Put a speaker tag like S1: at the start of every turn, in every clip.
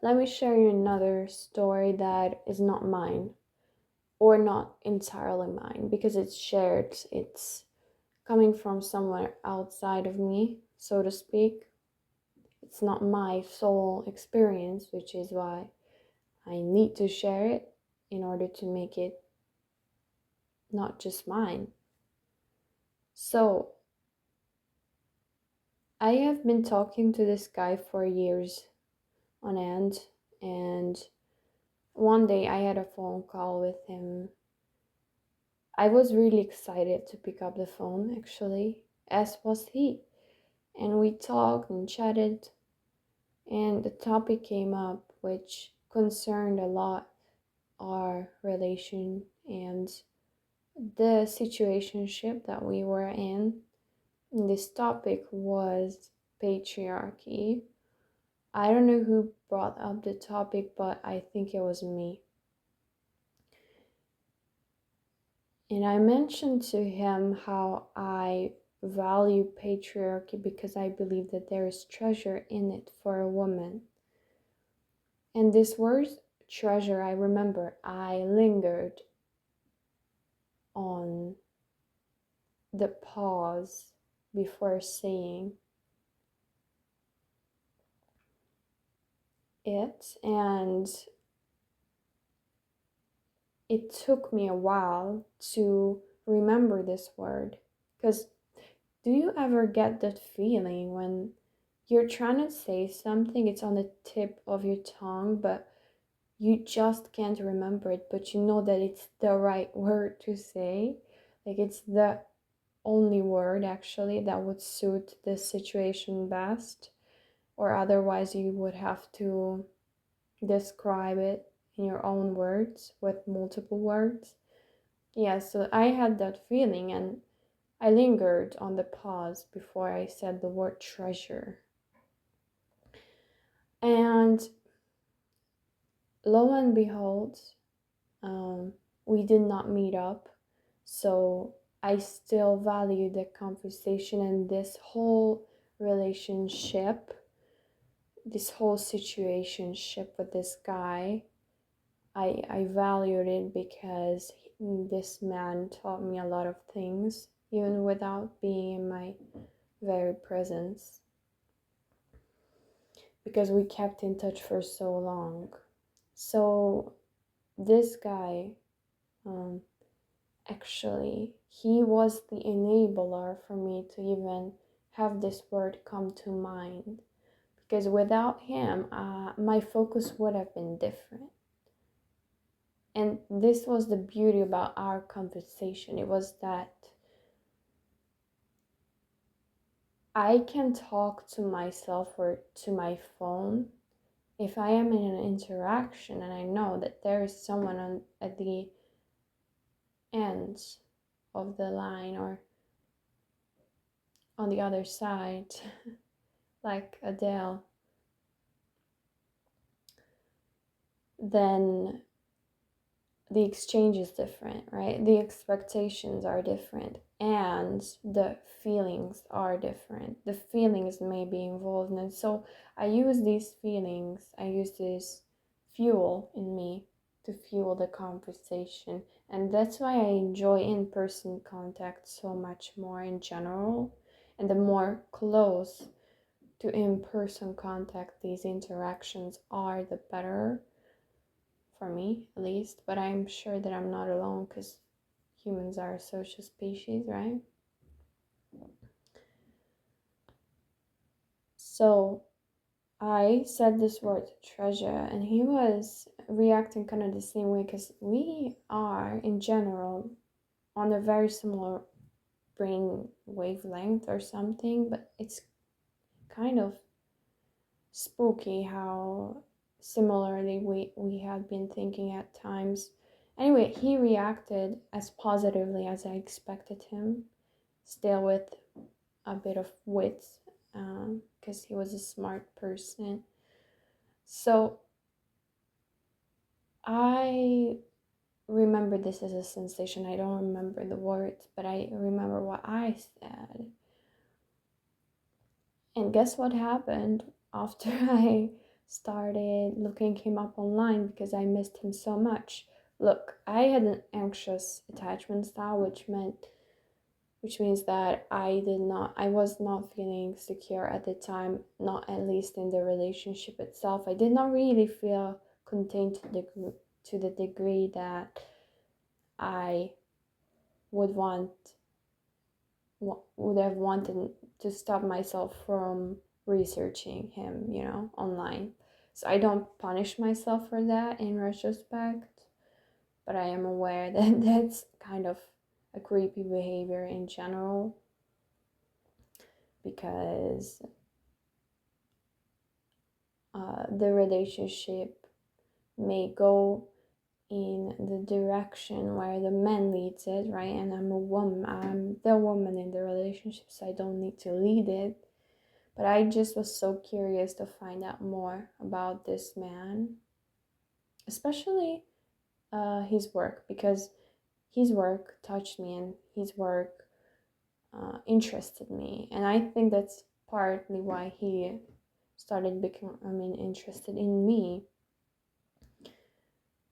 S1: let me share you another story that is not mine, or not entirely mine, because it's shared. It's coming from somewhere outside of me, so to speak. It's not my sole experience, which is why I need to share it in order to make it not just mine. So, I have been talking to this guy for years on end, and one day I had a phone call with him. I was really excited to pick up the phone, actually, as was he. And we talked and chatted, and the topic came up, which concerned a lot our relation and the situationship that we were in. And this topic was patriarchy. I don't know who brought up the topic, but I think it was me. And I mentioned to him how I value patriarchy because I believe that there is treasure in it for a woman. And this word treasure, I remember I lingered on the pause before saying it, and it took me a while to remember this word. Because do you ever get that feeling when you're trying to say something, it's on the tip of your tongue, but you just can't remember it, but you know that it's the right word to say? Like it's the only word actually that would suit this situation best, or otherwise you would have to describe it in your own words with multiple words. Yeah, so I had that feeling, and I lingered on the pause before I said the word treasure. And lo and behold, um, we did not meet up. So I still value the conversation and this whole relationship, this whole situationship with this guy. I valued it because this man taught me a lot of things, even without being in my very presence, because we kept in touch for so long. So this guy, um, actually, he was the enabler for me to even have this word come to mind. Because without him, my focus would have been different. And this was the beauty about our conversation. It was that I can talk to myself or to my phone if I am in an interaction and I know that there is someone at the end of the line or on the other side, like Adele, then the exchange is different, right? The expectations are different and the feelings are different. The feelings may be involved. And so I use these feelings, I use this fuel in me to fuel the conversation. And that's why I enjoy in person contact so much more in general. And the more close to in person contact these interactions are, the better for me at least, but I'm sure that I'm not alone because humans are a social species, right? So I said this word treasure, and he was reacting kind of the same way because we are in general on a very similar brain wavelength or something, but it's kind of spooky how similarly we had been thinking at times. Anyway, he reacted as positively as I expected him, still with a bit of wit, because he was a smart person. So I remember this as a sensation. I don't remember the words, but I remember what I said. And guess what happened after I started looking him up online because I missed him so much. Look, I had an anxious attachment style, which means that I was not feeling secure at the time, not at least in the relationship itself. I did not really feel contained to the degree that I would want would have wanted to stop myself from researching him, online. So I don't punish myself for that in retrospect, but I am aware that that's kind of a creepy behavior in general, because the relationship may go in the direction where the man leads it, right? And I'm the woman in the relationship, so I don't need to lead it. But I just was so curious to find out more about this man, especially his work, because his work touched me and his work interested me. And I think that's partly why he started becoming interested in me,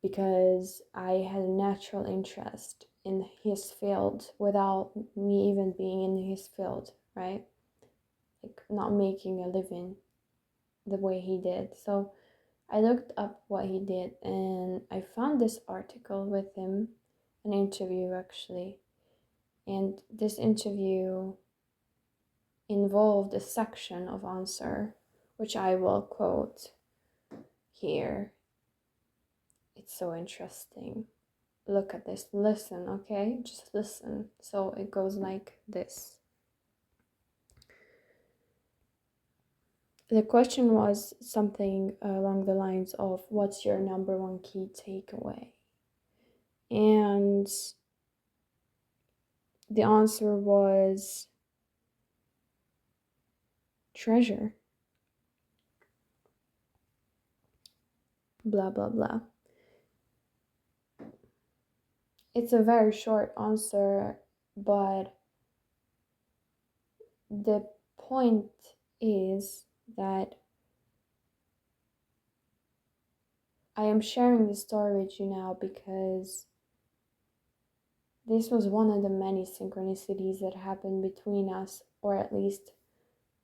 S1: because I had a natural interest in his field without me even being in his field, right? Like not making a living the way he did. So I looked up what he did and I found this article with him, an interview actually. And this interview involved a section of answer, which I will quote here. It's so interesting. Look at this. Listen, okay? Just listen. So it goes like this. The question was something along the lines of, what's your number one key takeaway? And the answer was treasure. Blah, blah, blah. It's a very short answer, but the point is that I am sharing this story with you now because this was one of the many synchronicities that happened between us, or at least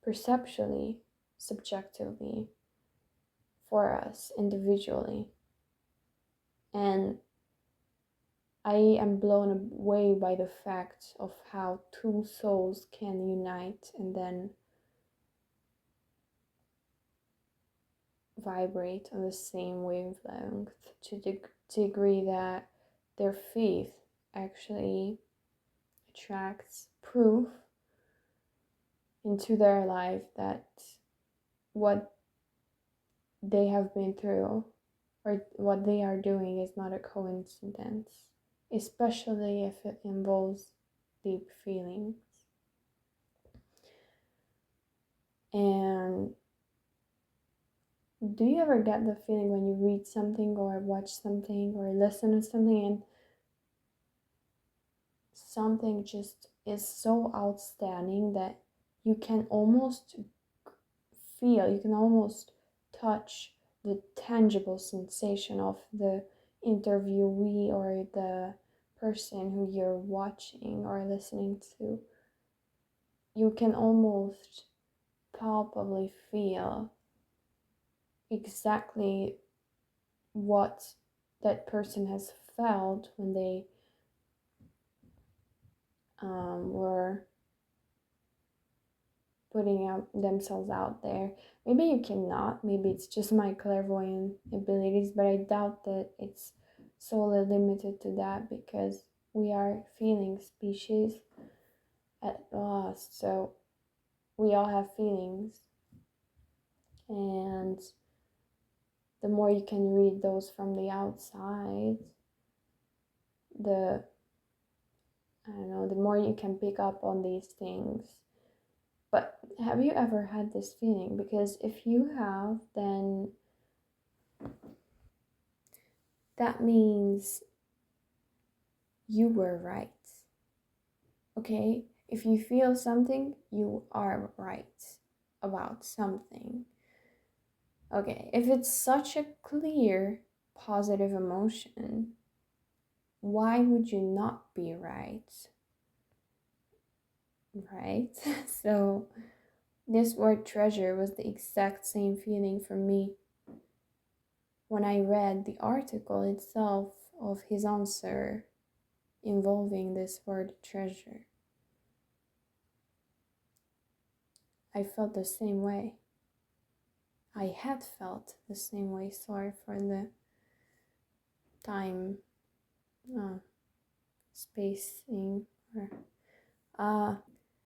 S1: perceptually, subjectively, for us individually. And I am blown away by the fact of how two souls can unite and then vibrate on the same wavelength to the degree that their faith actually attracts proof into their life that what they have been through or what they are doing is not a coincidence, especially if it involves deep feelings. And do you ever get the feeling when you read something or watch something or listen to something and something just is so outstanding that you can almost you can almost touch the tangible sensation of the interviewee or the person who you're watching or listening to? You can almost palpably feel exactly what that person has felt when they were putting out themselves out there. Maybe you cannot, maybe it's just my clairvoyant abilities, but I doubt that it's solely limited to that, because we are feeling species at last. So we all have feelings, and the more you can read those from the outside, the the more you can pick up on these things. But have you ever had this feeling? Because if you have, then that means you were right. Okay? If you feel something, you are right about something. Okay, if it's such a clear positive emotion, why would you not be right? Right? So, this word treasure was the exact same feeling for me when I read the article itself of his answer involving this word treasure. I felt the same way. I had felt the same way. Sorry for the time spacing.